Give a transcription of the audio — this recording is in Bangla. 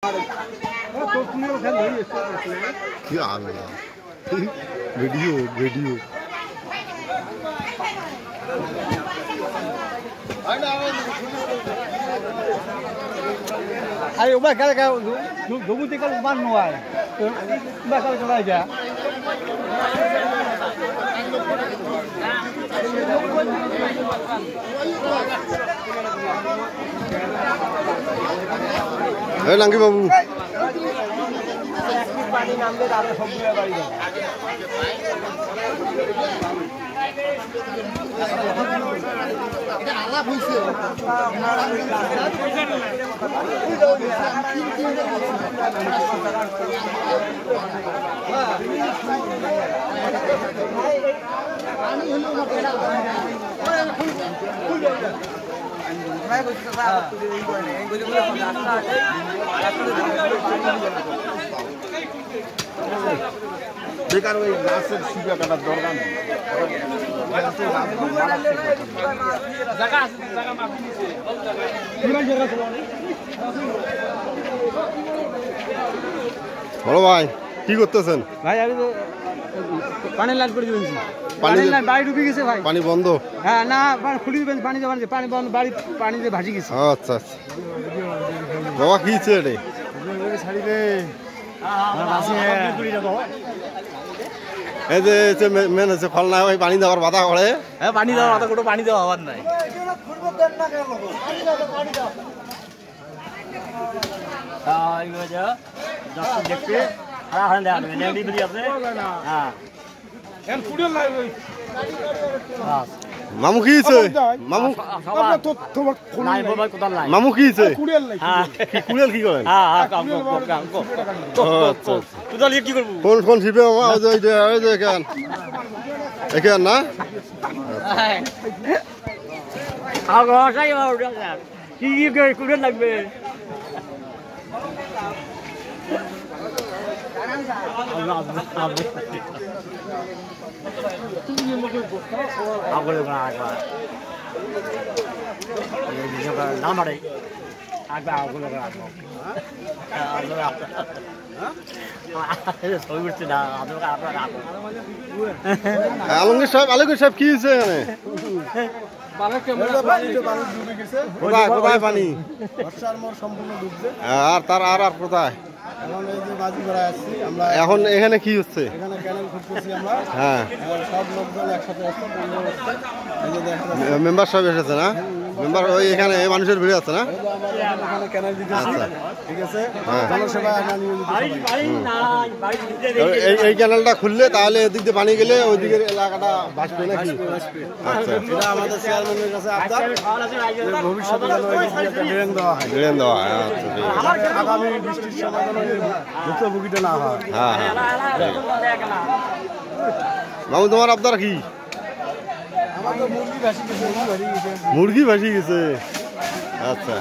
क्या video video Ayo ubah kalau dulu tinggal mana nuai, ubah kalau aja. Eh Langki Babu. Pani namde তারে সবগুলো বাড়ি যাবে। এটা আলাপ হইছে। পানি হলো না পেড়া। ভাই বলতে স্যার তো এই করে এই বলে রাস্তা আছে। বেকার ওই গাছের শিবা কাটার দরকার নেই। জায়গা আছে জায়গা মাফ দিয়েছে। পুরো জায়গা ছিল না। বড় ভাই কি করতেছেন? ভাই আমি তো পানি লাইন করে দিয়েছি। পানি লাইন বাড়ি ডুবে গেছে ভাই। পানি বন্ধ? হ্যাঁ না পানি খুলে দিবেন পানি যাবে পানি বন্ধ বাড়ি পানিতে ভাসি গেছে। আচ্ছা আচ্ছা বাবা কি হচ্ছে রে? ছাড়ি দে। এই যে মেন হচ্ছে ফল না ভাই পানি দেওয়ার বাধা করে। হ্যাঁ পানি দেওয়ার বাধা কোনো পানি দেওয়া হওয়ার নাই। মামু কি হয়েছে? মামু মামু কি হয়েছে? কুড়িয়াল কি করেন? কোন কোন শিপে মামা? ওই যে এখান এখান না কুড়িয়াল লাগবে। আলমগীর সাহেব কি হয়েছে এখানে? কোথায় কোথায় পানি? আর তার আর আর কোথায়? এখন এখানে কি হচ্ছে? হ্যাঁ মেম্বার সাহেব এসেছে না? মেম্বার ওই এখানে মানুষের ভিড়ে আছে না? এই ক্যানেলটা খুললে তাহলে এদিক দিয়ে পানি গেলে ওই দিকের এলাকাটা ভাসবে নাকি? আচ্ছা আমাদের চেয়ারম্যানের কাছে ভবিষ্যতে ড্রেন দেওয়া হয়। আচ্ছা আগামী বৃষ্টির সময় ভুক্তভোগীটা না হয়। হ্যাঁ মামু তোমার আবদার কি? মুরগি ভাসি গেছে। আচ্ছা